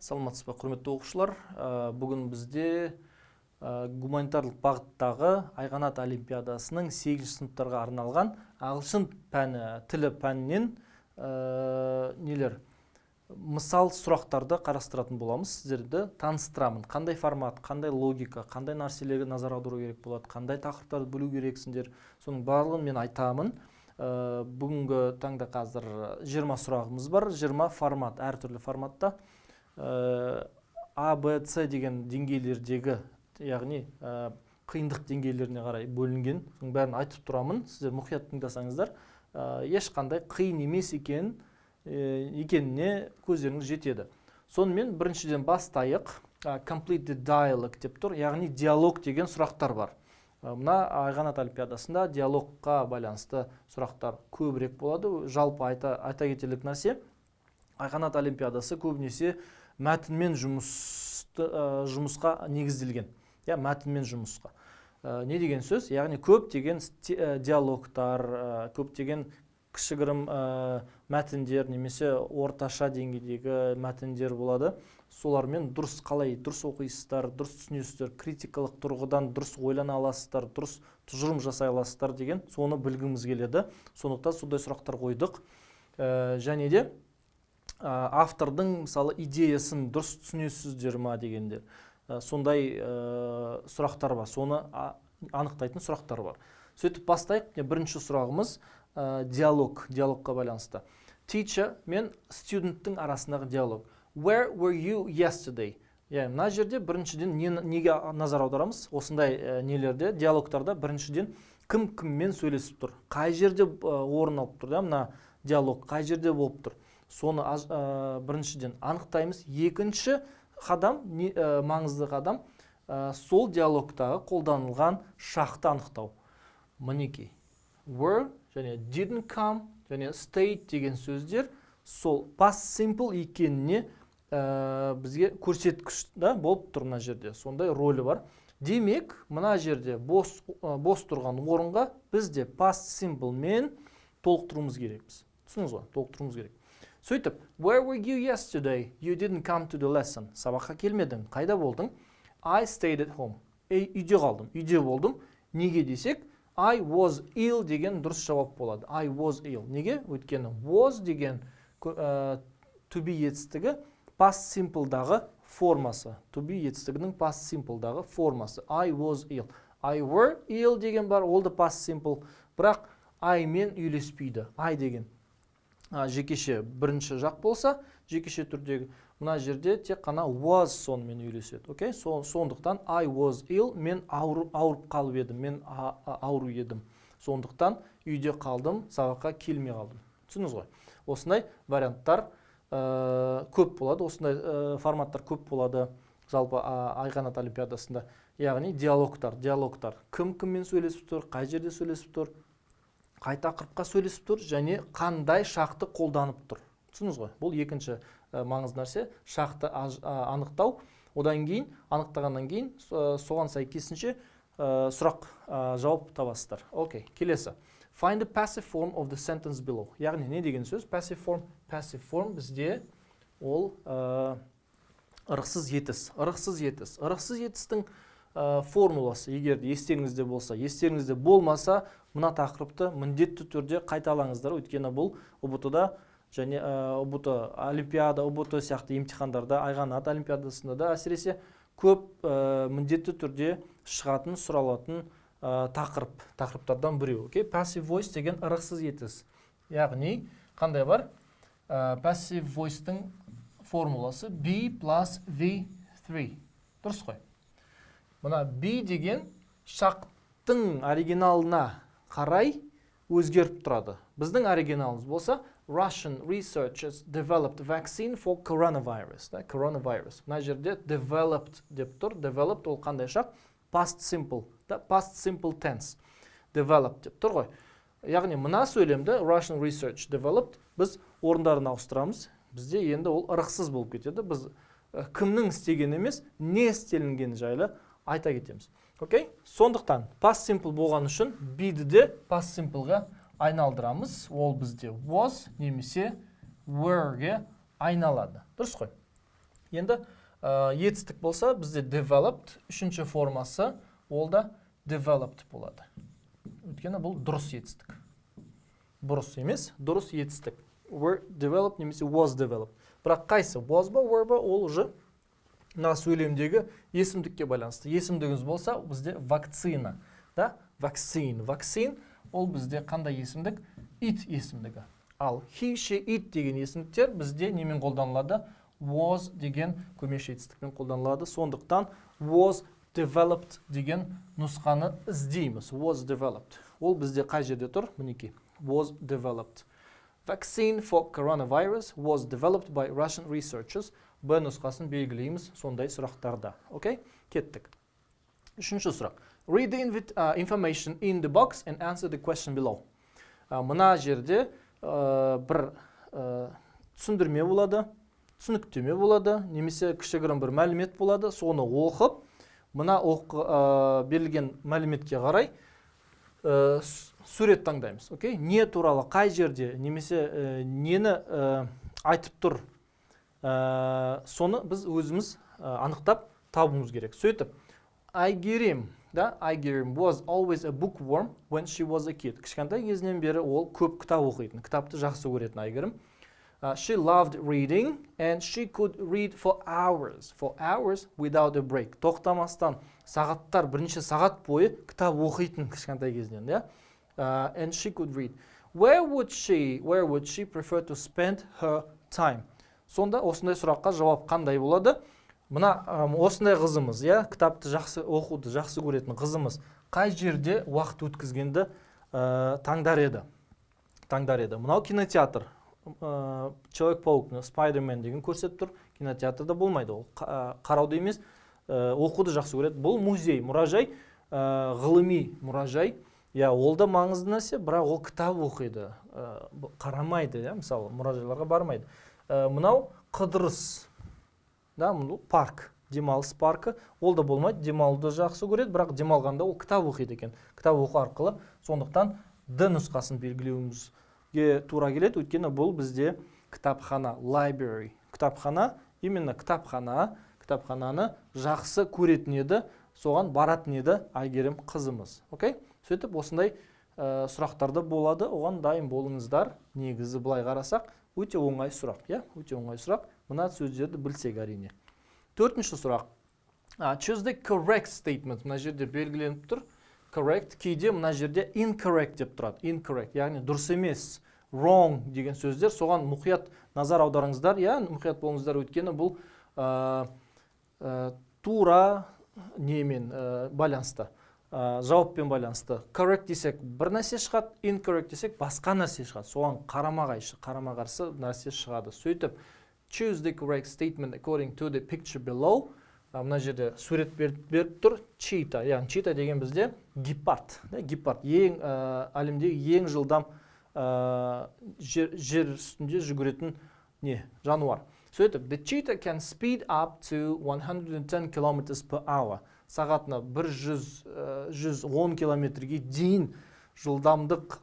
Саламатсыз ба, құрметті оқушылар. Бүгін бізде гуманитарлық бағыттағы Айғанат олимпиадасының 8 сыныптарға арналған ағылшын пәні, тілі пәнінен мысал сұрақтарды қарастыратын боламыз. Сіздерді таныстырамын. Қандай формат, қандай логика, қандай нәрселерге назар аудару керек болады, қандай тақырыптарды білу керексіңдер. Соның барлығын мен айтамын. Бүгінгі таңда қазір 20 сұрағымыз бар. 20 формат, әртүрлі форматта. А, Б, С деген деңгейлердегі, яғни қиындық деңгейлеріне қарай бөлінген. Соның бәрін айтып тұрамын. Сіздер мұқият тыңдасаңыздар, ешқандай қиын емес екеніне көздеріңіз жетеді. Сонымен біріншіден бастайық. Complete the dialogue деп тұр, яғни диалог деген сұрақтар бар. Мына Айғанат олимпиадасында диалогқа байланысты сұрақтар көбірек болады. Жалпы айта кетерлік нәрсе, Айғанат олимпиадасы көбінесе мәтінмен жұмысқа негізделген. Мәтінмен жұмысқа. Не деген сөз? Яғни көптеген диалогтар, көптеген кішігірім мәтіндер, немесе орташа деңгейдегі мәтіндер болады. Солармен дұрыс оқисыздар, дұрыс түсінесіздер, критикалық тұрғыдан дұрыс ойлана аласыздар, дұрыс тұжырым жасай аласыздар деген соны білгіміз келеді. Сондықтан сондай сұрақтар қойдық. Және де автордың мысалы идеясын дұрыс түсінесіздер ма дегенде сондай сұрақтар бар, соны анықтайтын сұрақтар бар. Сөйтіп бастайық. Бірінші сұрағымыз диалогқа байланысты. Teacher мен студенттің арасындағы диалог. Where were you yesterday? Мына жерде біріншіден неге назар аударамыз? Осындай нелерде, диалогтарда біріншіден кім-кіммен сөйлесіп тұр? Қай жерде орын алып тұр? Мына диалог қай жерде болып тұр? Соны біріншіден анықтаймыз. Екінші қадам, маңызды қадам, сол диалогтағы қолданылған шақты анықтау. Мінекей. Were және didn't come және stayed деген сөздер сол past simple екеніне бізге көрсеткіш болып тұр мына жерде. Сондай рөлі бар. Демек, мына жерде бос тұрған орынға бізде past simple мен толықтыруымыз керекпіз. Түсініңіз ғой? Толықтыруымыз керек. Сөйтіп, where were you yesterday? You didn't come to the lesson. Сабаққа келмедің. Қайда болдың? I stayed at home. Үйде қалдым. Үйде болдым. Неге десек, I was ill деген дұрыс жауап болады. I was ill. Неге? Өйткені was деген to be етістігі past simple'дағы формасы. To be етістігінің past simple'дағы формасы. I was ill. I were ill деген бар, ол да past simple. Бірақ I мен үйлеспейді. I деген жекеше бірінші жақ болса, жекеше түрдегі мына жерде тек қана was сонымен үйлеседі. Окей? Сондықтан I was ill, мен ауырып қалып едім, мен ауру едім. Сондықтан үйде қалдым, сабаққа келмей қалдым. Түсініңіз ғой? Осындай варианттар көп болады, осындай форматтар көп болады жалпы Айғанат олимпиадасында. Яғни диалогтар. Кім-кіммен сөйлесіп тұр, қай жерде сөйлесіп тұр, қай тақырыпқа сөйлесіп тұр, және қандай шақты қолданып тұр. Түсініңіз ғой? Бұл екінші маңызды нәрсе, шақты анықтау. Одан кейін, анықтағаннан кейін, соған сәйкесінше сұрақ жауап табасыздар. Окей, келесі. Find the passive form of the sentence below. Яғни не деген сөз? Passive form. Passive form бізде ол ырықсыз етіс. Ырықсыз етістің формуласы, егер естеріңізде болса, естеріңізде болмаса, мына тақырыпты міндетті түрде қайталаңыздар. Өйткені бұл ұбт-да және ұбт олимпиада, ұбт сияқты емтихандарда, Айғанат олимпиадасында да әсіресе көп міндетті түрде шығатын, сұралатын тақырыптардан біреу. Passive voice деген ырықсыз етіс. Яғни, қандай бар? Passive voice-тың формуласы be plus V3. Дұрыс қой? Мына be деген шақтың оригиналына қарай өзгеріп тұрады. Біздің оригиналымыз болса Russian researchers developed vaccine for coronavirus. Coronavirus. Мына жерде developed деп тұр. Developed ол қандай шақ? Past simple. Past simple tense. Developed деп тұр ғой. Яғни мына сөйлемді Russian research developed біз орындарын ауыстырамыз. Бізде енді ол ырықсыз болып кетеді. Біз кімнің істеген емес, не істелінген жайлы айта кетеміз. Окей? Сондықтан past simple болған үшін be-ді де past simple-ға айналдырамыз. Ол бізде was немесе were-ге айналады. Дұрыс қой? Енді етістік болса бізде developed, үшінші формасы ол да developed болады. Өйткені бұл дұрыс етістік. Бұрыс емес, дұрыс етістік. Were developed немесе was developed. Бірақ қайсы? Was ба, were ба, ол уже мына сөйлемдегі есімдікке байланысты. Есімдігіңіз болса, бізде вакцина. Да? Vaccine. Vaccine ол бізде қандай есімдік? It есімдігі. Ал he, she, it деген есімдіктер бізде немен қолданылады? Was деген көмекші етістікпен қолданылады. Сондықтан was developed деген нұсқаны іздейміз. Was developed. Ол бізде қай жерде тұр? Мінекей. Was developed. Vaccine for coronavirus was developed by Russian researchers. Б нұсқасын белгілейміз сондай сұрақтарда. Окей? Кеттік. Үшінші сұрақ. Read the information in the box and answer the question below. Мына жерде бір түсіндірме болады, түсініктеме болады, немесе кішігірім бір мәлімет болады. Соны оқып, мына берілген мәліметке қарай сурет таңдаймыз. Окей? Не туралы қай жерде, немесе нені айтып тұр, соны біз өзіміз анықтап табуымыз керек. Сөйтіп, Айгерім was always a bookworm when she was a kid. Кішкентай кезінен бері ол көп кітап оқитын, кітапты жақсы көретін Айгерім. She loved reading and she could read for hours without a break. Тоқтамастан сағаттар, бірнеше сағат бойы кітап оқитын кішкентай кезінен, and she could read. Where would she prefer to spend her time? Сонда осындай сұраққа жауап қандай болады? Мына осындай қызымыз, кітапты жақсы оқуды жақсы көретін қызымыз қай жерде уақыт өткізгенді таңдар еді? Мынау кинотеатр. Человек-паук, Spider-Man деген көрсетіп тұр. Кинотеатрда болмайды. Ол қарауды емес, оқуды жақсы көреді. Бұл музей, мұражай, ғылыми мұражай. Ол да маңызды нәрсе, бірақ ол кітап оқиды, қарамайды, мысалы, мұражайларға бармайды. Мынау Қыдырыс, парк, демалыс паркі, ол да болмайды, демалуды жақсы көреді, бірақ демалғанда ол кітап оқиды екен. Кітап оқу арқылы, сондықтан Д нұсқасын белгілеуімізге тура келеді, өйткені бұл бізде кітапхана, library. Кітапхана, именно кітапхананы жақсы көретін еді, соған баратын еді Айгерім қызымыз. Окей? Сөйтіп, осындай сұрақтарды болады, оған дайын болыңыздар. Негізі былай қарасақ, өте оңай сұрақ, өте оңай сұрақ. Мына сөздерді білсек әрине. Төртінші сұрақ. Choose the correct statement. Мына жерде белгіленіп тұр. Correct, кейде мына жерде incorrect деп тұрады. Incorrect, яғни дұрыс емес, wrong деген сөздер. Соған мұқият назар аударыңыздар. Мұқият болыңыздар, өткені бұл тура немен байланысты. Жауаппен байланысты. Correct десек бір нәрсе шығады, incorrect десек басқа нәрсе шығады. Соған қарама-қарсы нәрсе шығады. Сөйтіп, choose the correct statement according to the picture below. Мына жерде сурет беріп тұр. Чита. Чита деген бізде гепард. Гепард. Әлемдегі ең жылдам жер үстінде жүгіретін жануар. Сөйтіп, the cheetah can speed up to 110 km per hour. Сағатына 110 километрге дейін жылдамдық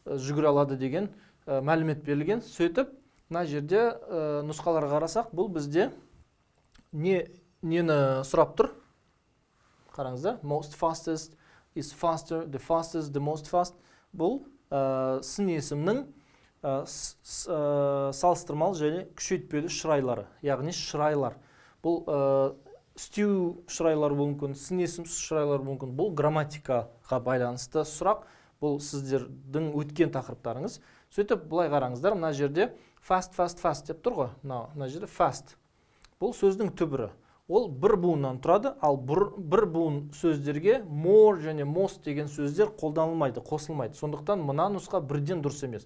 жүгіре алады деген мәлімет берілген. Сөйтіп, мына жерде нұсқаларға қарасақ, бұл бізде нені сұрап тұр? Қараңыздар, most fastest is faster, the fastest, the most fast. Бұл сын есімнің салыстырмалы және күшейтпелі шырайлары, яғни шырайлар. Бұл стю шырайлар мүмкін, сын есім шырайлар мүмкін. Бұл грамматикаға байланысты сұрақ. Бұл сіздердің өткен тақырыптарыңыз. Сөйтіп, бұлай қараңыздар, мына жерде fast деп тұр ғой. Мына жерде fast. Бұл сөздің түбірі. Ол бір буыннан тұрады, ал бір буын сөздерге more және most деген сөздер қолданылмайды, қосылмайды. Сондықтан мына нұсқа бірден дұрыс емес.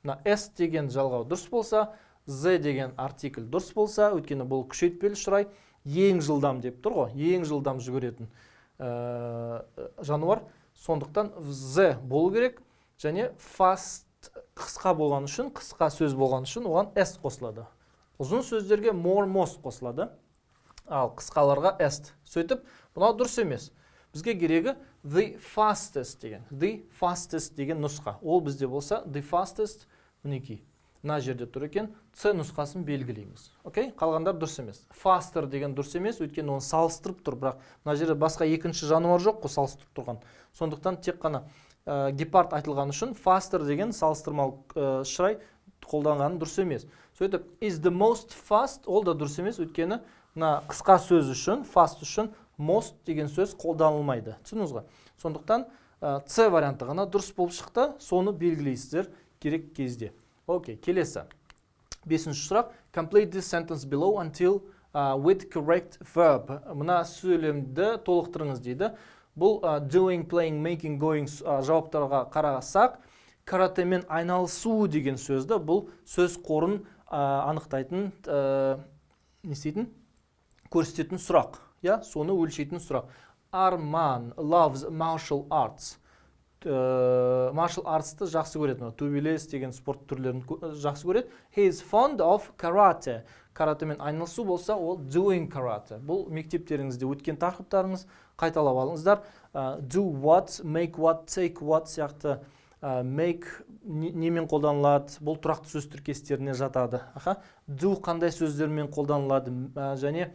Мына S деген жалғау дұрыс болса, Z деген артикль дұрыс болса, өйткені бұл күшейтпелі шырай, ең жылдам деп тұр ғой, ең жылдам жүгіретін жануар. Сондықтан Z болу керек, және fast қысқа болған үшін, қысқа сөз болған үшін оған S қосылады. Ұзын сөздерге more, most қосылады, ал қысқаларға S. Сөйтіп, бұнау дұрыс емес. Бізге керегі the fastest деген нұсқа. Ол бізде болса, the fastest, мінекей. мына жерде тұр екен, C нұсқасын белгілейміз. Окей? Қалғандар дұрыс емес. Faster деген дұрыс емес, өйткені оны салыстырып тұр, бірақ мына жерде басқа екінші жануар жоқ қой салыстырып тұрған. Сондықтан тек қана гепард айтылған үшін faster деген салыстырмалық шырай қолданғаны дұрыс емес. Сөйтіп is the most fast ол да дұрыс емес, өйткені мына қысқа сөз үшін, fast үшін most деген сөз қолданылмайды. Түсіндіңіз ғой? Сондықтан C варианты ғана дұрыс болып шықты, соны белгілейсіздер керек кезде. Окей, келесі. 5-ші сұрақ. Complete this sentence below until with correct verb. Мына сөйлемді толықтырыңыз дейді. Бұл doing, playing, making, going жауаптарға қарасақ, каратэмен айналысу деген сөзді, бұл сөз қорын анықтайтын, көрсететін сұрақ. Соны өлшейтін сұрақ. Arman loves martial arts. Martial arts'ты жақсы көреді. Төбелес деген спорт түрлерін жақсы көреді. He is fond of karate. Каратэмен айналысу болса, ол doing karate. Бұл мектептеріңізде өткен тақырыптарыңыз, қайталап алыңыздар. Do what, make what, take what сияқты make немен қолданылады? Бұл тұрақты сөз тіркестеріне жатады. Do қандай сөздермен қолданылады? Және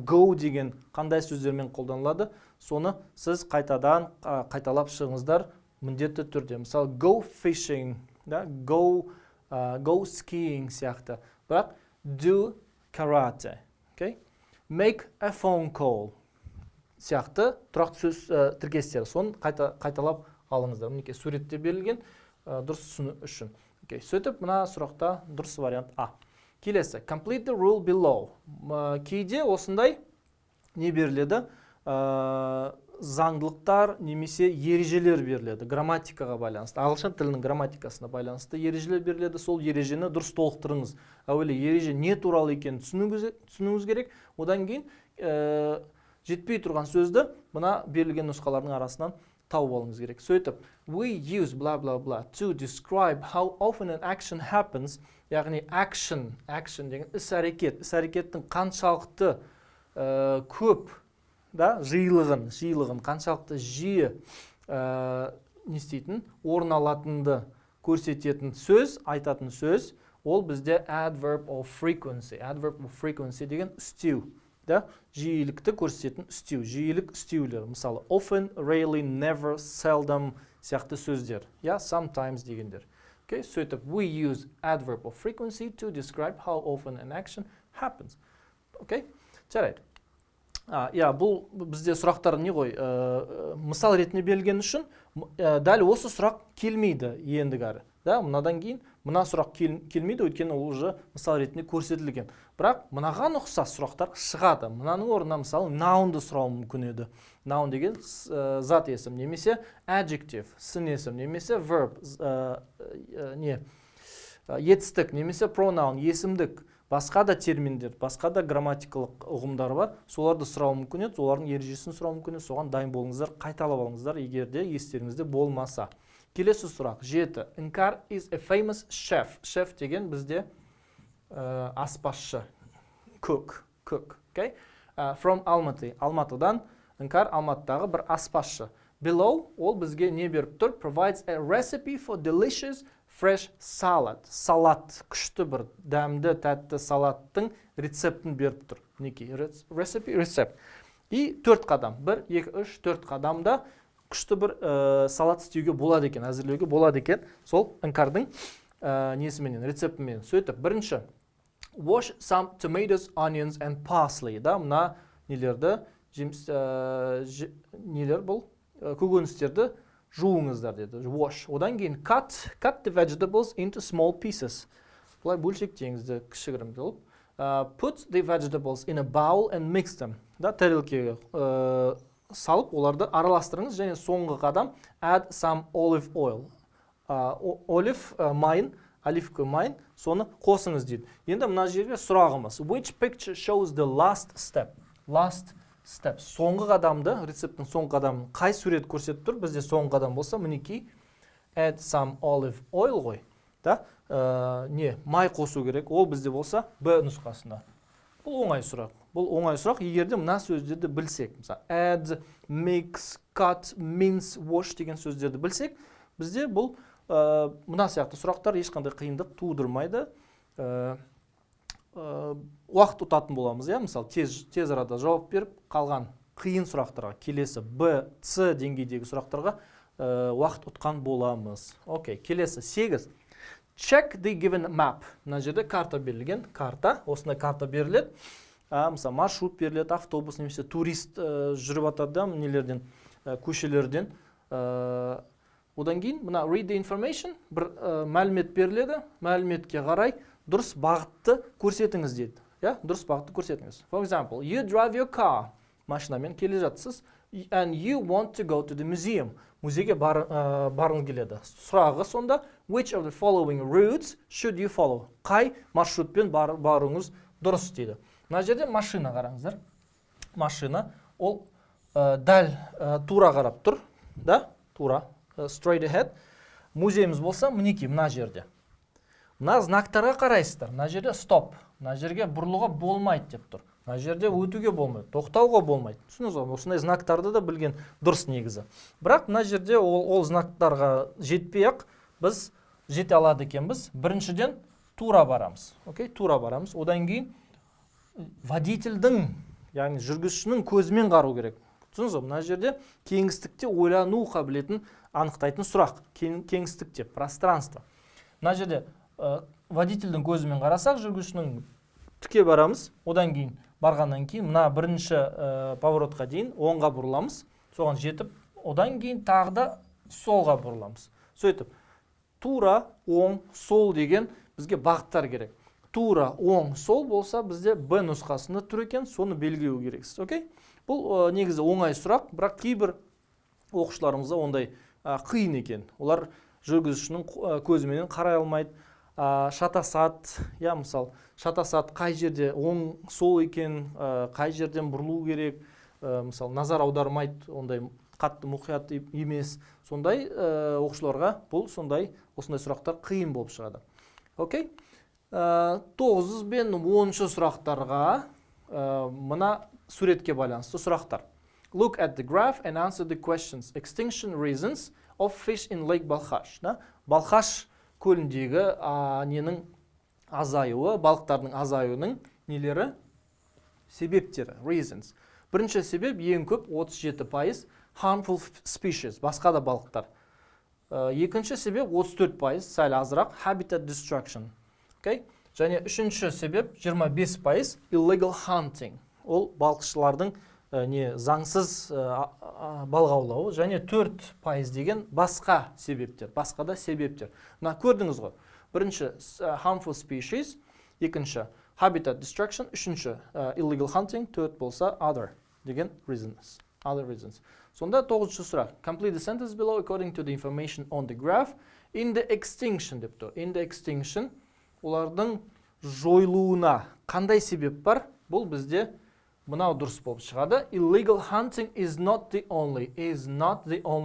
go деген қандай сөздермен қолданылады? Соны сіз қайталап шығыңыздар міндетті түрде. Мысалы, go fishing, go skiing сияқты. Бірақ do karate. Make a phone call сияқты тұрақты сөз тіркестері. Соны қайталап алыңыздар. Мінекей суретте берілген дұрыс түсіну үшін. Сөйтіп, мына сұрақта дұрыс вариант А. Келесі. Complete the rule below. Кейде осындай не беріледі? Заңдылықтар немесе ережелер беріледі. Грамматикаға байланысты. Ағылшын тілінің грамматикасына байланысты ережелер беріледі. Сол ережені дұрыс толықтырыңыз. Әуелі ереже не туралы екенін түсінуіңіз керек. Одан кейін жетпей тұрған сөзді мына берілген нұсқалардың арасынан тауып алыңыз керек. Сөйтіп, we use blah blah blah to describe how often an action happens. Яғни action деген іс-әрекет. Іс-әрекеттің қаншалықты көп жиылығын қаншалықты жиі не істейтін, орын алатынды көрсететін сөз, айтатын сөз, ол бізде adverb of frequency. Adverb of frequency деген үстеу. Жиілікті көрсететін үстеу. Жиілік үстеулер. Мысалы, often, rarely, never, seldom сияқты сөздер. Sometimes дегендер. Сөйтіп, we use adverb of frequency to describe how often an action happens. Жарайды. Бұл бізде сұрақтар не ғой, мысал ретінде берілген үшін, дәл осы сұрақ келмейді ендігәрі. Мынадан кейін мына сұрақ келмейді, өйткені ол уже мысал ретінде көрсетілген. Бірақ мынаған ұқсас сұрақтар шығады. Мынаның орнына мысалы noun'ды сұрау мүмкін еді. Noun деген зат есім, немесе adjective, сын есім, немесе verb, етістік, немесе pronoun, есімдік. Басқа да терминдер, басқа да грамматикалық ұғымдар бар. Соларды сұрау мүмкін еді, олардың ережесін сұрау мүмкін еді. Соған дайын болыңыздар, қайталап алыңыздар, егерде естеріңізде болмаса. Келесі сұрақ 7. Іңкәр is a famous chef. Chef деген бізде аспазшы, cook. From Almaty. Алматыдан Іңкәр Алматыдағы бір аспазшы. Below ол бізге не беріп тұр? Provides a recipe for delicious fresh salad. Салат, күшті бір дәмді, тәтті салаттың рецептін беріп тұр. Рецепт. И 4 қадам. 1, 2, 3, 4 қадамда күшті бір салат істеуге болады екен, әзірлеуге болады екен. Сол Іңкәрдің несіменен, рецептімен. Сөйтіп, бірінші, wash some tomatoes, onions and parsley. Мына нелерді, нелер бұл? Көкөністерді жуыңыздар деді. Wash. Одан кейін cut the vegetables into small pieces. Бұлай бөлшектеңізді кішігірім болып. Put the vegetables in a bowl and mix them. Тәрелкеге салып, оларды араластырыңыз, және соңғы қадам add some olive oil. Олив майын, оливка майын, соны қосыңыз дейді. Енді мына жерге сұрағымыз. Which picture shows the last step? Last step. Соңғы қадамды, рецепттің соңғы қадамын қай сурет көрсетіп тұр? Бізде соңғы қадам болса, мінекей add some olive oil ғой. Май қосу керек. Ол бізде болса Б нұсқасында. Бұл оңай сұрақ. Бұл оңай сұрақ, егерде мына сөздерді білсек. Мысалы, add, mix, cut, mince, wash деген сөздерді білсек, бізде бұл мына сияқты сұрақтар ешқандай қиындық тудырмайды. Уақыт ұтатын боламыз, мысалы тез арада жауап беріп, қалған қиын сұрақтарға, келесі Б, С деңгейдегі сұрақтарға уақыт ұтқан боламыз. Окей, келесі 8. Check the given map. Мына жерде карта берілген, карта, осындай карта беріледі. Мысалы маршрут беріледі, автобус немесе турист жүріп жатады, нелерден, көшелерден. Одан кейін мына read the information, бір мәлімет беріледі, мәліметке қарай дұрыс бағытты көрсетіңіз дейді. Дұрыс бағытты көрсетіңіз. For example, you drive your car. Машинамен келе жатсыз. And you want to go to the museum. Музейге барғың келеді. Сұрағы сонда, which of the following routes should you follow? Қай маршрутпен баруыңыз дұрыс дейді. Мына жерде машина қараңыздар. Машина, ол дәл тура қарап тұр. Тура, straight ahead. Музейіміз болса, мінекей, мына жерде. Мына знактарға қарайсыздар. Мына жерде стоп. Мына жерге бұрылуға болмайды деп тұр. Мына жерде өтуге болмайды, тоқтауға болмайды. Түсініңіз ғой, осындай знактарды да білген дұрыс негізі. Бірақ мына жерде ол знактарға жетпей-ақ біз жете алады екенбіз. Біріншіден тура барамыз. Окей, тура барамыз. Одан кейін водительдің, яғни жүргізушінің көзімен қарау керек. Түсініңіз ғой, мына жерде кеңістікте ойлану қабілетін анықтайтын сұрақ. Кеңістікте, пространство. Мына жерде водительдің көзімен қарасақ, жүргізушінің тіке барамыз. Одан кейін барғаннан кейін мына бірінші поворотқа дейін оңға бұрыламыз. Соған жетіп, одан кейін тағы да солға бұрыламыз. Сөйтіп, тура, оң, сол деген бізге бағыттар керек. Тура, оң, сол болса бізде Б нұсқасында тұр екен, соны белгілеу керексіз. Окей? Бұл негізі оңай сұрақ, бірақ кейбір оқушыларымызда ондай қиын екен. Олар жүргізушінің көзіменен қарай алмайды. Шатасат, мысалы, шатасат қай жерде оң сол екен, қай жерден бұрылу керек, мысалы, назар аудармайды, ондай қатты мұқият емес. Сондай оқушыларға бұл осындай сұрақтар қиын болып шығады. Окей? 9 бен 10 сұрақтарға мына суретке байланысты сұрақтар. Look at the graph and answer the questions. Extinction reasons of fish in Lake Balkhash. Балхаш көліндегі ненің азаюы, балықтардың азаюының нелері? Себептері, reasons. Бірінші себеп ең көп 37%, harmful species, басқа да балықтар. Екінші себеп 34%, сәл азырақ, habitat destruction. Okay? Және үшінші себеп 25%, illegal hunting. Ол балықшылардың заңсыз балық аулауы, және 4% деген басқа себептер, басқа да себептер. Мына көрдіңіз ғой. Бірінші harmful species, екінші habitat destruction, үшінші illegal hunting, 4 болса other деген reasons. Other reasons. Сонда 9-шы сұрақ. Complete the sentence below according to the information on the graph. In the extinction деп тұр. In the extinction, олардың жойылуына қандай себеп бар? Бұл бізде мынау дұрыс болып шығады. Illegal hunting is not the only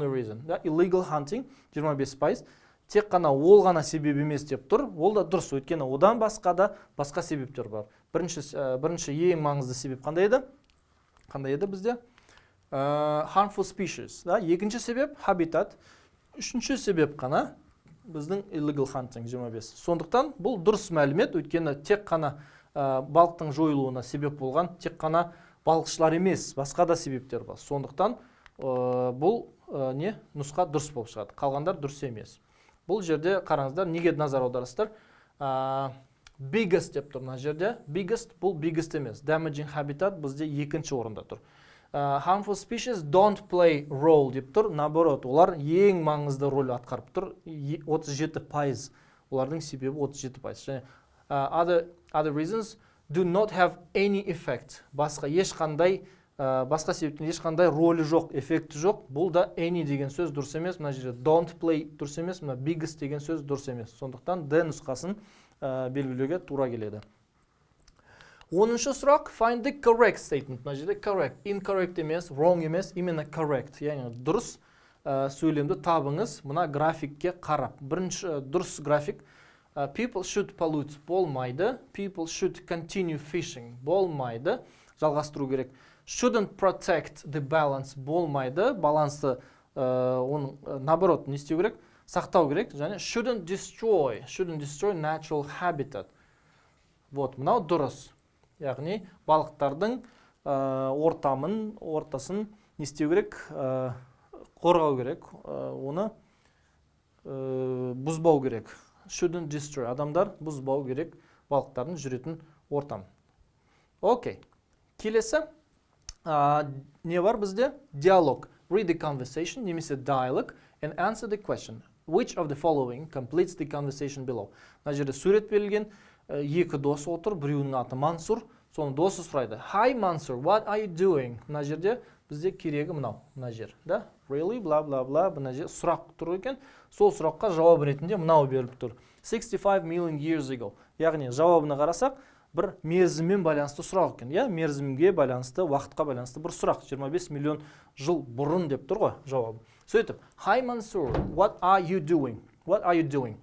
reason. Illegal hunting 25%. Тек қана ол ғана себеп емес деп тұр. Ол да дұрыс, өйткені одан басқа себептер бар. Бірінші ең маңызды себеп қандай еді? Қандай еді бізде? Harmful species. Екінші себеп habitat. Үшінші себеп қана біздің illegal hunting 25. Сондықтан бұл дұрыс мәлімет, өйткені тек қана балықтың жойылуына себеп болған тек қана балықшылар емес, басқа да себептер бар. Сондықтан бұл нұсқа дұрыс болып шығады. Қалғандар дұрыс емес. Бұл жерде қараңыздар, неге назар аударасыздар? Biggest деп тұр мына жерде. Biggest бұл biggest емес. Damaging habitat бізде екінші орында тұр. Harmful species don't play role деп тұр. Наоборот, олар ең маңызды рөл атқарып тұр. 37%. Олардың себебі 37%. Және other reasons do not have any effect. Басқа себептен ешқандай рөлі жоқ, эффекті жоқ. Бұл да any деген сөз дұрыс емес. Мына жерде don't play дұрыс емес, мына biggest деген сөз дұрыс емес. Сондықтан D нұсқасын белгілеуге тура келеді. 10-шы сұрақ, find the correct statement. Мына жерде correct, incorrect емес, wrong емес, именно correct. Яғни дұрыс сөйлемді табыңыз. Мына графикке қарап. Бірінші дұрыс график. People should pollute болмайды. People should continue fishing болмайды. Жалғастыру керек. Shouldn't protect the balance болмайды. Балансты наоборот не істеу керек? сақтау керек, және shouldn't destroy natural habitat. Вот, мынау дұрыс. Яғни балықтардың ортасын не істеу керек, қорғау керек, оны бұзбау керек. Shouldn't destroy. Адамдар бұзбау керек балықтардың жүретін ортам. Окей. Келесі не бар бізде? Диалог. Read the conversation, немесе dialogue, and answer the question. Which of the following completes the conversation below? Мына жерде сурет берілген, екі дос отыр, біреуінің аты Мансур, соның досы сұрайды. Hi Mansur, what are you doing? Мына жерде бізде керегі мынау, мына жер, да? Really, blah, blah, blah, мына жер сұрақ тұр екен, сол сұраққа жауап ретінде мынау беріліп тұр. 65 million years ago. Яғни жауабына қарасақ, бір мерзіммен байланысты сұрақ екен, иә? Мерзімге байланысты, уақытқа байланысты бір сұрақ. 25 миллион жыл бұрын деп тұр ғой жауабы. Сөйтіп, Hi Mansur, what are you doing? What are you doing?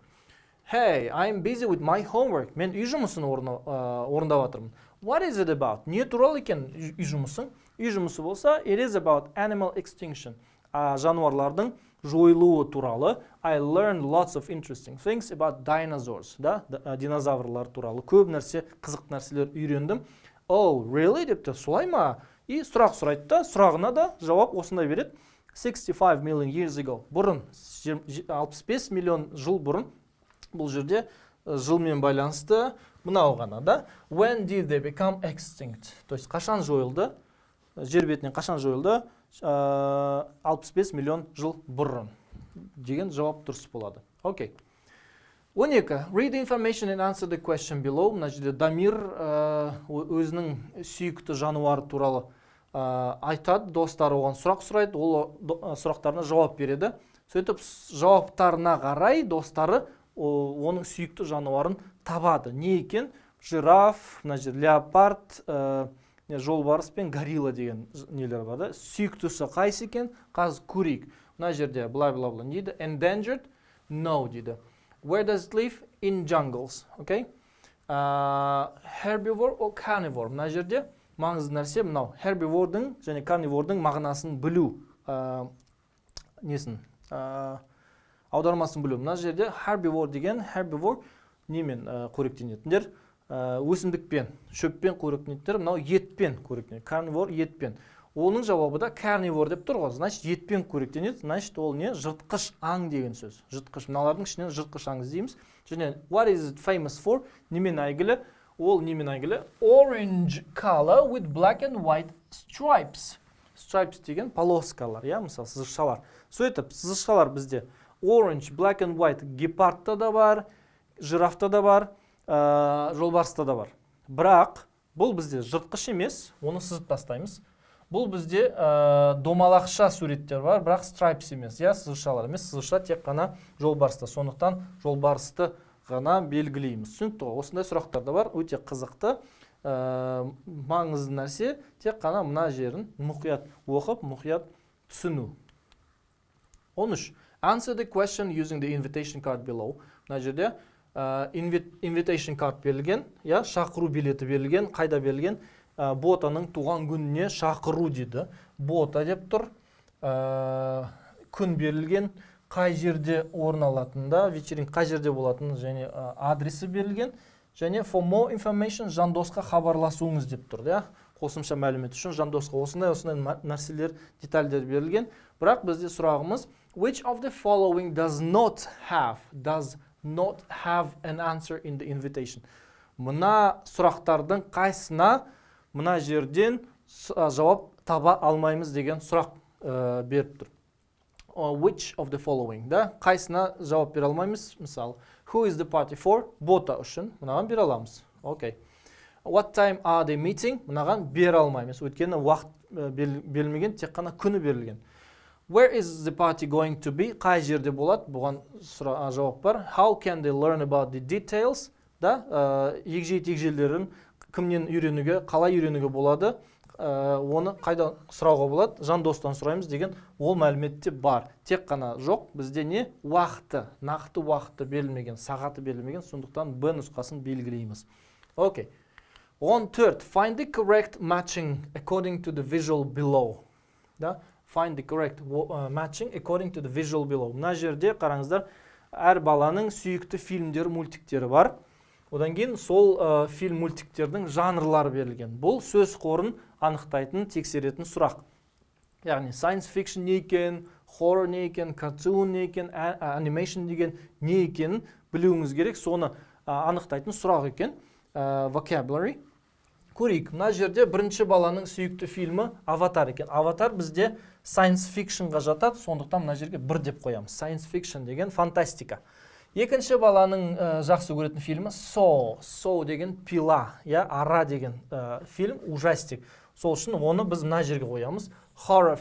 Hey, I'm busy with my homework. Мен үй жұмысын орындап жатырмын. What is it about? Не туралы екен үй жұмысың? Үй жұмысы болса, it is about animal extinction. Жануарлардың жойылуы туралы. I learned lots of interesting things about dinosaurs. Да? Динозаврлар туралы көп нәрсе, қызық нәрселер үйрендім. Oh, really? Депті, солай ма? И сұрақ сұрайды да, сұрағына да жауап осындай береді. 65 million years ago. Бұрын, 65 миллион жыл бұрын, бұл жерде жылмен байланысты мынау ғана, да? When did they become extinct? То есть, қашан жойылды? Жер бетінен қашан жойылды? 65 миллион жыл бұрын деген жауап дұрыс болады. Окей. 12. Read the information and answer the question below. Мына жерде Дамир өзінің сүйікті жануары туралы айтады, достары оған сұрақ сұрайды, ол сұрақтарына жауап береді. Сөйтіп жауаптарына қарай достары оның сүйікті жануарын табады. Не екен? Жираф, мына жерде леопард, жолбарыс пен горилла деген нелер бар да. Сүйіктісі қайсы екен? Қазір көрейік. Мына жерде бла-бла-бла не дейді? Endangered? No дейді. Where does it live? In jungles. Okay? Herbivore or carnivore? Мына жерде маңызды нәрсе мынау. Herbivore-дың және carnivore-дың мағынасын білу. Несін? Аудармасын білу. Мына жерде herbivore деген herbivore немен қоректенетіндер? Өсімдікпен, шөппен қоректенетіндер, мынау етпен қоректенеді. Carnivore етпен. Оның жауабы да carnivore деп тұр ғой. Значит, етпен қоректенеді. Значит, ол не? Жыртқыш аң деген сөз. Жыртқыш. Мыналардың ішінен жыртқыш аң іздейміз. Және what is it famous for? Немен әйгілі? Ол немен әйгілі? Orange color with black and white stripes. Stripes деген полоскалар, иә, мысалы сызықшалар. Сөйтіп, сызықшалар бізде orange, black and white гепардта да бар, жирафта да бар, жолбарыста да бар. Бірақ бұл бізде жыртқыш емес, оны сызып тастаймыз. Бұл бізде домалақша суреттер бар, бірақ stripes емес, иә, сызықшалар емес. Сызықша тек қана жолбарыста. Сондықтан жолбарысты ғана белгілейміз. Түсінікті ғой? Осындай сұрақтар да бар, өте қызықты. Маңызды нәрсе тек қана мына жерін мұқият оқып, мұқият түсіну. 13. Answer the question using the invitation card below. Мына жерде invitation card берілген, я, шақыру билеті берілген, қайда берілген? Ботаның туған күніне шақыру дейді. Бота деп тұр. Күн берілген, қай жерде орын алатында, вечеринг қай жерде болатыны және адресі берілген. Және for more information жандосқа хабарласуыңыз деп тұр, да? Қосымша мәлімет үшін жандосқа осындай нәрселер, детальдер берілген. Бірақ бізде сұрағымыз which of the following does not have an answer in the invitation. Мына сұрақтардың қайсына мына жерден жауап таба алмаймыз деген сұрақ беріп тұр. Which of the following, да? Қайсына жауап бере алмаймыз? Мысалы, who is the party for? Бота үшін мынаған бере аламыз. Окей. What time are they meeting? Мынаған бере алмаймыз. Өйткені уақыт берілмеген, тек қана күні берілген. Where is the party going to be? Қай жерде болады? Бұған жауап бар. How can they learn about the details? Да? Егжей-тегжейлерін кімнен үйренуге, қалай үйренуге болады? Оны қайда сұрауға болады? Жандостан сұраймыз деген ол мәліметте бар. Тек қана жоқ, бізде не? Уақыты, нақты уақыты берілмеген, сағаты берілмеген, сондықтан Б нұсқасын белгілейміз. Окей. 14. Find the correct matching according to the visual below. Да? find the correct matching according to the visual below. Мына жерде қараңыздар, әр баланың сүйікті фильмдері, мультиктері бар. Одан кейін сол фильм мультиктердің жанрлары берілген. Бұл сөз қорын анықтайтын, тексеретін сұрақ. Яғни science fiction не екен, horror не екен, cartoon не екен, animation деген не екенін білуіңіз керек. Соны анықтайтын сұрақ екен. Vocabulary. Көрейік. Мына жерде бірінші баланың сүйікті фильмі Аватар екен. Аватар бізде science fictionға жатады, сондықтан мына жерге 1 деп қоямыз. Science fiction деген фантастика. Екінші баланың жақсы көретін фильмі Saw деген пила, ара деген фильм, ужастик. Сол үшін оны біз мына жерге қоямыз. Horror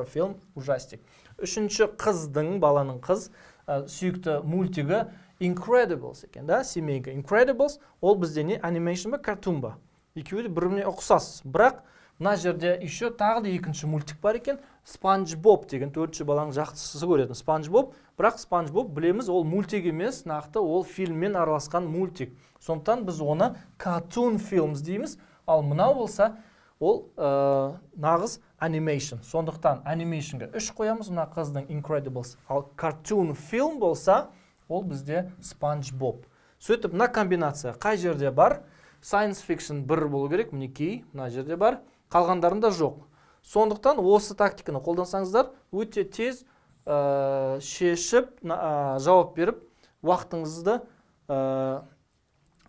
film, ужастик. Үшінші қыздың, баланың қыз сүйікті мультигі Incredibles екен, семейгі. Incredibles, ол бізде не, animation ба, cartoon ба? Екеуі де бір-біріне ұқсас. Бірақ мына жерде еще тағы да екінші мультик бар екен, SpongeBob деген, 4-ші баланың жақсысы көретін SpongeBob. Бірақ SpongeBob білеміз, ол мультик емес, нақты ол фильммен араласқан мультик. Сондықтан біз оны cartoon films дейміз, ал мынау болса ол нағыз animation. Сондықтан animationға 3 қоямыз, мына қыздың Incredibles. Ал cartoon film болса, ол бізде SpongeBob. Сөйтіп, мына комбинация қай жерде бар? Science fiction 1 болу керек, мінекей, мына жерде бар. Қалғандарында жоқ. Сондықтан осы тактиканы қолдансаңыздар, өте тез шешіп, жауап беріп, уақытыңызды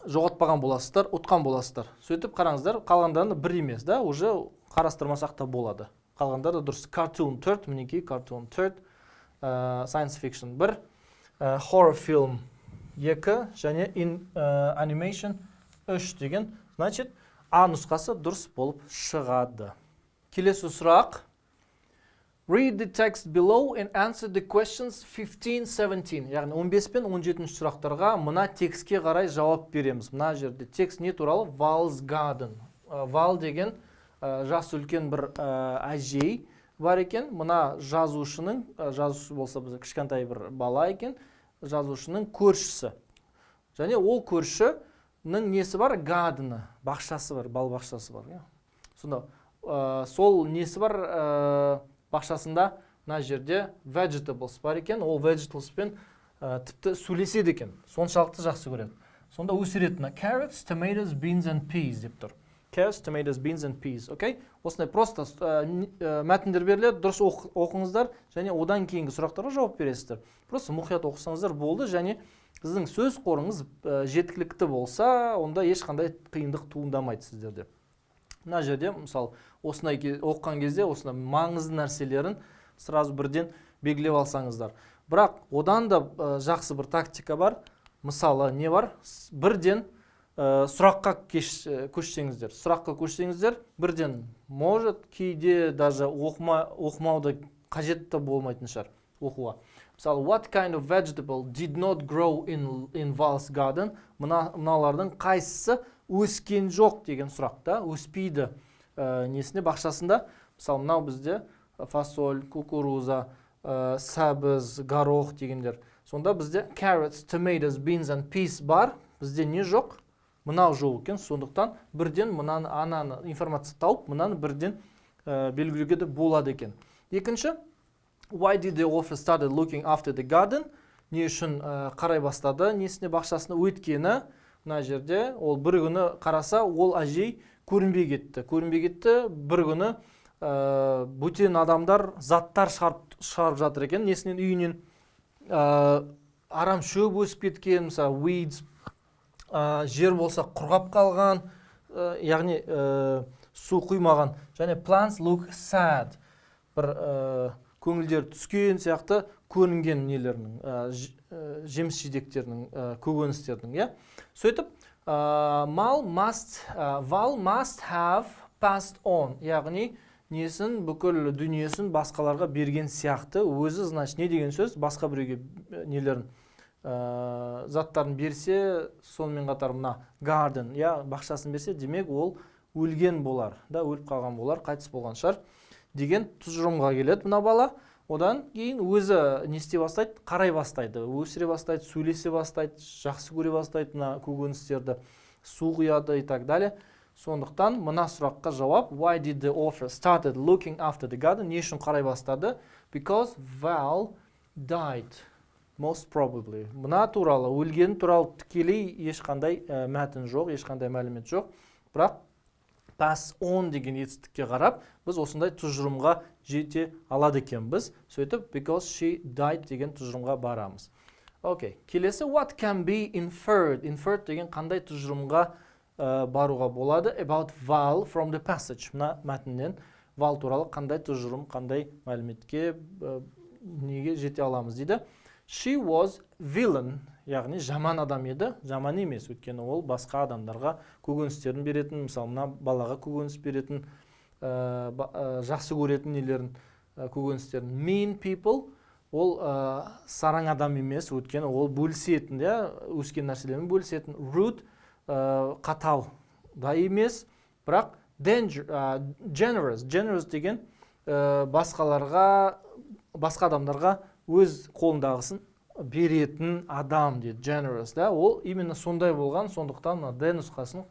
жоғалтпаған боласыздар, ұтқан боласыздар. Сөйтіп қараңыздар, қалғандарында 1 емес, уже қарастырмасақ та болады. Қалғандары дұрыс. Cartoon 4, мінекей, cartoon 4, science fiction 1, horror film 2 және animation 3 деген, значит, А нұсқасы дұрыс болып шығады. Келесі сұрақ. Read the text below and answer the questions 15-17. Яғни 15 пен 17 сұрақтарға мына текстке қарай жауап береміз. Мына жерде текст не туралы? Val's Garden. Val деген жас үлкен бір әжей бар екен. Мына жазушының, жазушы болса біз кішкентай бір бала екен, жазушының көршісі. Және ол көрші несі бар? Garden'ы, бақшасы бар, бал бақшасы бар. Сонда сол несі бар бақшасында мына жерде vegetables бар екен. Ол vegetablespен тіпті сөйлеседі екен. Соншалықты жақсы көреді. Сонда өсіретін carrots, tomatoes, beans and peas деп тұр. Carrots, tomatoes, beans and peas. Окей? Осындай просто мәтіндер беріледі, дұрыс оқыңыздар және одан кейінгі сұрақтарға жауап бересіздер. Просто мұқият оқысаңыздар болды және сіздің сөз қорыңыз жеткілікті болса, онда ешқандай қиындық туындамайды сіздерде. Мына жерде, мысалы, осындай оқыған кезде, осындай маңызды нәрселерін сразу бірден белгілеп алсаңыздар. Бірақ одан да жақсы бір тактика бар. Мысалы, не бар? Бірден сұраққа көшсеңіздер. Сұраққа көшсеңіздер, бірден может, кейде даже оқымауды қажетті болмайтын шығар оқуға. Мысалы, what kind of vegetable did not grow in Val's garden? Мыналардың қайсысы өскен жоқ деген сұрақта, өспейді несіне бақшасында. Мысалы, мынау бізде фасоль, кукуруза, сәбіз, горох дегендер. Сонда бізде carrots, tomatoes, beans and peas бар. Бізде не жоқ? Мынау жоқ екен. Сондықтан бірден мынаны информация тауып, мынаны бірден белгілеуге де болады екен. Екінші, why did the author started looking after the garden? Не үшін қарай бастады несіне бақшасына? Өйткені мына жерде ол бір күні қараса, ол әжей көрінбей кетті. Бір күні бөтен адамдар заттар шығарып жатыр екен. Несінен үйінен арам шөп өсіп кеткен, мысалы weeds, жер болса құрғап қалған, яғни су құймаған. Және plants look sad. Бір көңілдер түскен сияқты көрінген нелерінің, жеміс жидектерінің, көкөністердің. Сөйтіп, Val must have passed on. Яғни, несін, бүкіл дүниесін басқаларға берген сияқты. Өзі, значит, не деген сөз? Басқа біреуге нелерін, заттарын берсе, сонымен қатар мына garden, бақшасын берсе, демек ол өлген болар, өліп қалған болар, қайтыс болған шығар деген тұжырымға келеді мына бала. Одан кейін өзі не істей бастайды? Қарай бастайды, өсіре бастайды, сөйлесе бастайды, жақсы көре бастайды мына көкөністерді, су құяды и так далее. Сондықтан мына сұраққа жауап why did the author started looking after the garden? Не үшін қарай бастады? Because Val died. Most probably. Мына туралы, өлген туралы тікелей ешқандай мәтін жоқ, ешқандай мәлімет жоқ. Бірақ pass on деген етістікке қарап, біз осындай тұжырымға жете алады екенбіз. Сөйтіп, because she died деген тұжырымға барамыз. Окей, келесі what can be inferred? Inferred деген қандай тұжырымға баруға болады? About Val from the passage. Мына мәтіннен Val туралы қандай тұжырым, қандай мәліметке неге жете аламыз дейді. She was villain, яғни жаман адам еді, жаман емес, өйткені ол басқа адамдарға көкөністерін беретін, мысалы мына балаға көкөніс беретін, жақсы көретін нелерін, көкөністерін. Mean people, ол сараң адам емес, өйткені ол бөлісетін, өскен нәрселерін бөлісетін. Rude, қатал да емес, бірақ generous деген басқа адамдарға өз қолындағысын беретін адам дейді, generous, ол именно сондай болған, сондықтан D нұсқасын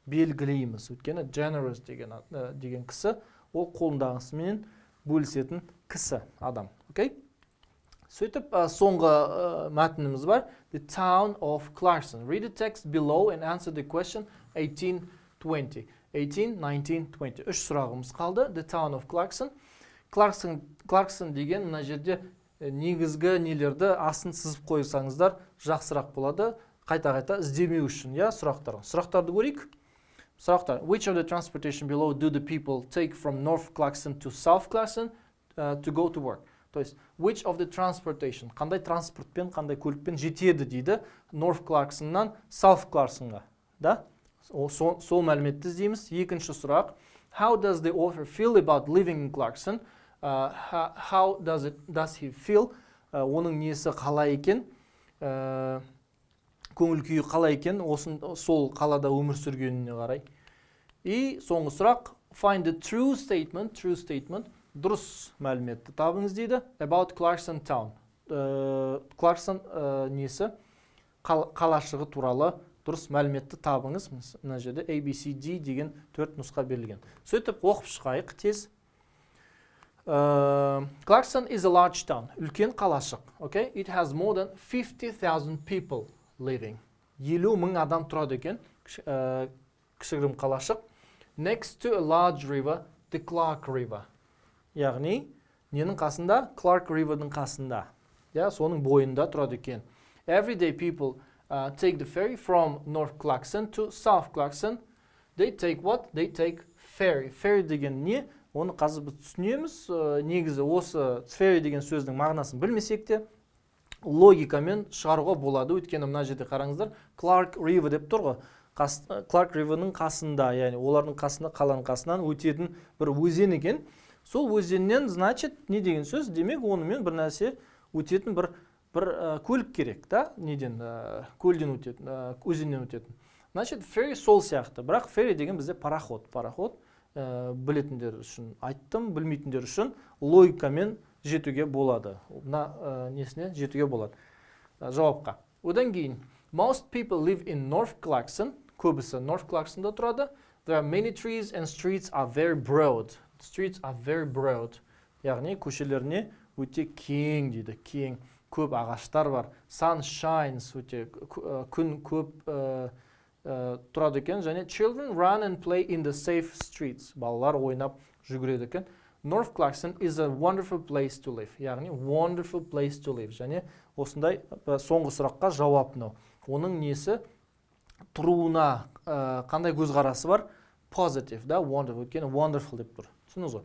белгілейміз. Өйткені generous деген кісі, ол қолындағысымен бөлісетін кісі, адам. Окей? Сөйтіп, соңғы мәтініміз бар. The town of Clarkson. Read the text below and answer the question 18-20. 18, 19, 20. Үш сұрағымыз қалды. The town of Clarkson. Clarkson деген мына жерде негізгі нелерді асын сызып қойсаңыздар жақсырақ болады. Қайта-қайта іздемеу үшін, сұрақтарды көрейік. Сұрақтар. Which of the transportation below do the people take from North Clarkson to South Clarkson to go to work? То есть, which of the transportation, қандай транспортпен, қандай көлікпен жетеді дейді North Clarksonнан South Clarksonға. Сол мәліметті іздейміз. Екінші сұрақ. How does the author feel about living in Clarkson? How does he feel? Оның несі қалай екен? Көңіл күйі қалай екен? Сол қалада өмір сүргеніне қарай. И соңғы сұрақ. Find the true statement, дұрыс мәліметті табыңыз дейді. About Clarkson town. Clarkson несі? Қалашығы туралы дұрыс мәліметті табыңыз. Мына жерде ABCD деген 4 нұсқа берілген. Сөйтіп оқып шығайық тез. Clarkson is a large town. Үлкен қалашық. Okay? It has more than 50,000 people living. 50,000 адам тұрады екен. Кішігірім қалашық. Next to a large river, the Clark River. Яғни, ненің қасында? Clark River'ның қасында. Соның бойында тұрады екен. Everyday people take the ferry from North Clarkson to South Clarkson. They take what? They take ferry. Ferry деген не? Оны қазір біз түсінеміз. Негізі осы ferry деген сөздің мағынасын білмесек те логикамен шығаруға болады. Өйткені мына жерде қараңыздар, Clark River деп тұр ғой. Clark River'ның қасында, яғни олардың қасында, қаланың қасынан өтетін бір өзен екен. Сол өзеннен, значит, не деген сөз? Демек, онымен бір нәрсе өтетін бір көлік керек, неден, көлден өтетін, өзеннен өтетін. Значит, ferry сол сияқты, бірақ ferry деген бізде пароход. Пароход білетіндер үшін айттым, білмейтіндер үшін логикамен жетуге болады. Мына несіне жетуге болады. Жауапқа. Одан кейін, most people live in North Clarkson. Көбісі North Clarksonда тұрады. There are many trees and streets are very broad. Streets are very broad. Яғни көшелеріне өте кең дейді, кең. Көп ағаштар бар. Sun shines, өте күн көп тұрады екен. Және children run and play in the safe streets. Балалар ойнап жүгіреді екен. North Clarkson is a wonderful place to live. Яғни wonderful place to live. Және осындай соңғы сұраққа жауап мынау. Оның несі? Тұруына қандай көзқарасы бар? Positive, wonderful. Өйткені wonderful деп тұр. Түсініңіз ғой.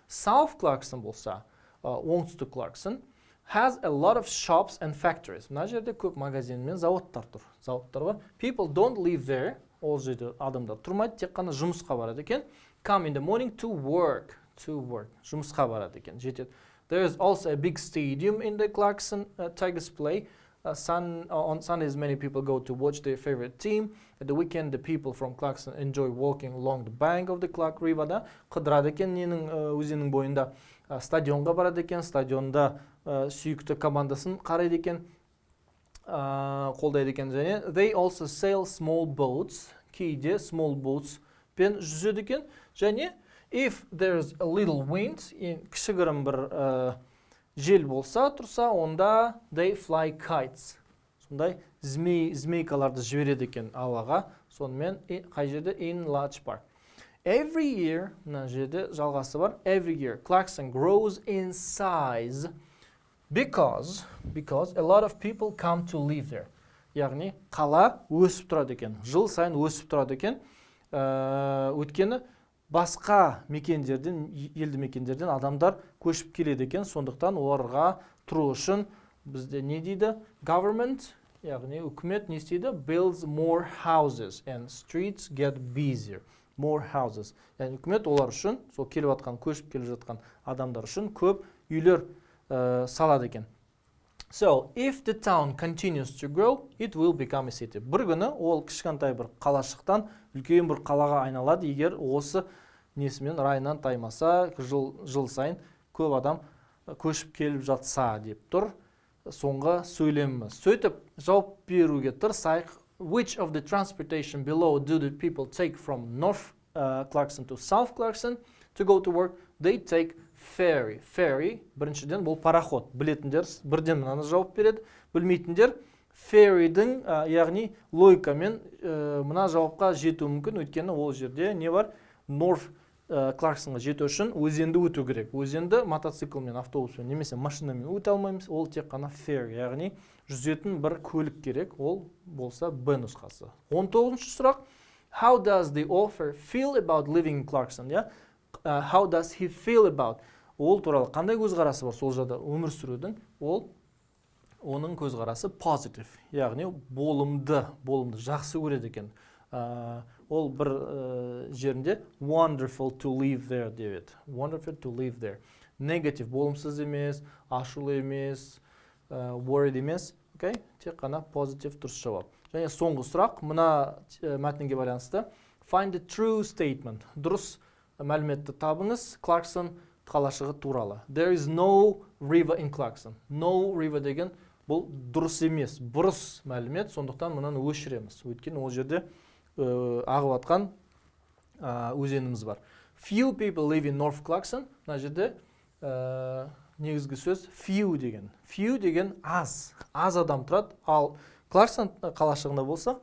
South Clarkson болса, оңтүстік Clarkson has a lot of shops and factories. Мына жерде көп магазин мен заводтар тұр. Заводтар бар. People don't live there. Ол жерде адамдар тұрмайды, тек қана жұмысқа барады екен. Come in the morning to work. Жұмысқа барады екен. Жетеді. There is also a big stadium in the Clarkson Tigers play. On Sundays, many people go to watch their favorite team. At the weekend, the people from Clarkson enjoy walking along the bank of the Clark River. Қыдырады екен ненің өзенің бойында. Стадионға барады екен, стадионда сүйікті командасын қарайды екен, қолдайды екен. Және they also sail small boats. Кейде small boats пен жүзеді екен. Және if there's a little wind, кішігірім бір жел болса тұрса, онда they fly kites. Сондай змейкаларды жібереді екен ауаға. Сонымен қай жерде? In large park. Every year, мына жерде жалғасы бар. Every year, Clarkson grows in size because a lot of people come to live there. Яғни қала өсіп тұрады екен. Жыл сайын өсіп тұрады екен. Өйткені басқа мекендерден, елді мекендерден адамдар көшіп келеді екен. Сондықтан оларға тұру үшін бізде не дейді? Government, яғни үкімет не істейді? Builds more houses and streets get busier. More houses. Яғни үкімет олар үшін, сол келіп жатқан, көшіп келіп жатқан адамдар үшін көп үйлер салады екен. So, if the town continues to grow, it will become a city. Бір күні ол кішкентай бір қалашықтан үлкен бір қалаға айналады, егер осы несімен райынан таймаса, жыл сайын көп адам көшіп келіп жатса деп тұр. Соңғы сөйлеміміз. Сөйтіп жауап беруге тырысайық. Which of the transportation below do the people take from North Clarkson to South Clarkson to go to work? They take ferry. Ferry, біріншіден бұл пароход. Білетіндер бірден мынаны жауап береді. Білмейтіндер ferryдің, яғни логикамен мына жауапқа жету мүмкін. Өйткені ол жерде не бар? North Clarksonға жету үшін өзенді өту керек. Өзенді мотоциклмен, автобуспен, немесе машинамен өте алмаймыз. Ол тек қана ferry, яғни жүзетін бір көлік керек. Ол болса Б нұсқасы. 19-шы сұрақ. How does the author feel about living in Clarkson? How does he feel about? Ол туралы қандай көзқарасы бар сол жерде өмір сүрудің? Оның көзқарасы positive, яғни болымды, жақсы көреді екен. Ол бір жерінде wonderful to live there деп еді. Wonderful to live there. Negative, болымсыз емес, ашулы емес, worried емес. Okay? Тек қана positive дұрыс жауап. Және соңғы сұрақ, мына мәтінге байланысты. Find the true statement. Дұрыс мәліметті табыңыз. Clarkson қалашығы туралы. There is no river in Clarkson. No river деген бұл дұрыс емес, бұрыс мәлімет. Сондықтан мұнан өшіреміз. Өйткені ол жерде ағып атқан өзеніміз бар. Few people live in North Clarkson. Мына жерде негізгі сөз few деген. Few деген аз адам тұрады. Ал Clarkson қалашығында болса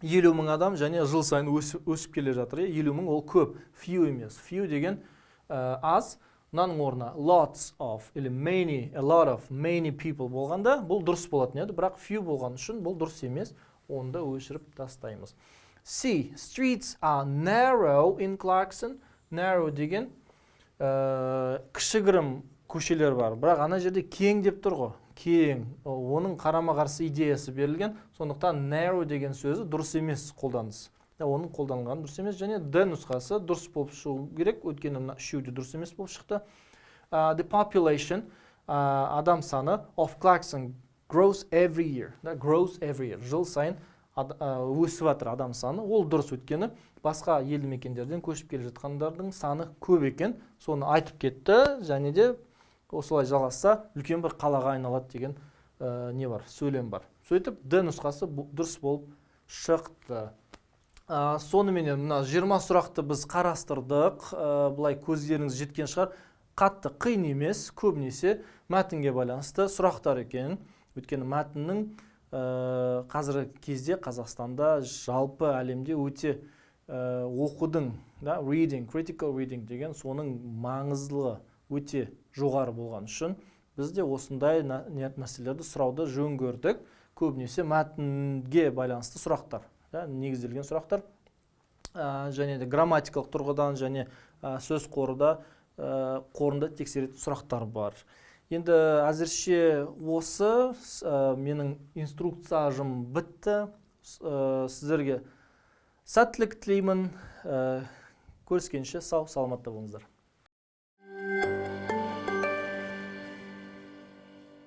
50 мың адам және жыл сайын өсіп келе жатыр. 50 мың ол көп. Few емес. Few деген аз. Мынаның орнына lots of или many, a lot of, many people болғанда бұл дұрыс болатын еді. Бірақ few болған үшін бұл дұрыс емес. Онда өшіріп тастаймыз. C. Streets are narrow in Clarkson. Narrow деген кішігірім көшелер бар. Бірақ ана жерде кең деп тұр ғой. Кең. Оның қарама-қарсы идеясы берілген. Сондықтан narrow деген сөзі дұрыс емес қолданыс. Оның қолданылғаны дұрыс емес. Және D нұсқасы дұрыс болып шығу керек. Өйткені мына үшеуі де дұрыс емес болып шықты. The population, адам саны of Clarkson grows every year. Grows every year. Жыл сайын өсіп жатыр адам саны. Ол дұрыс, өйткені басқа елді мекендерден көшіп келе жатқандардың саны көп екен. Соны айтып кетті. Және де осылай жалғасса үлкен бір қалаға айналады деген не бар, сөйлем бар. Сөйтіп D нұсқасы дұрыс болып шықты. Сонымен мына 20 сұрақты біз қарастырдық. Бұлай көздеріңіз жеткен шығар. Қатты қиын емес, көбінесе мәтінге байланысты сұрақтар екен. Өйткені мәтіннің қазіргі кезде Қазақстанда жалпы әлемде өте оқудың, reading, critical reading деген соның маңыздылығы өте жоғары болған үшін бізде осындай мәселелерді сұрауды жөн көрдік. Көбінесе мәтінге байланысты сұрақтар, негізделген сұрақтар, және де грамматикалық тұрғыдан және сөз қорында тексеретін сұрақтар бар. Енді әзірше осы менің инструкцияжым бітті. Сіздерге сәттілік тілеймін. Көріскенше сау, саламатта болыңыздар.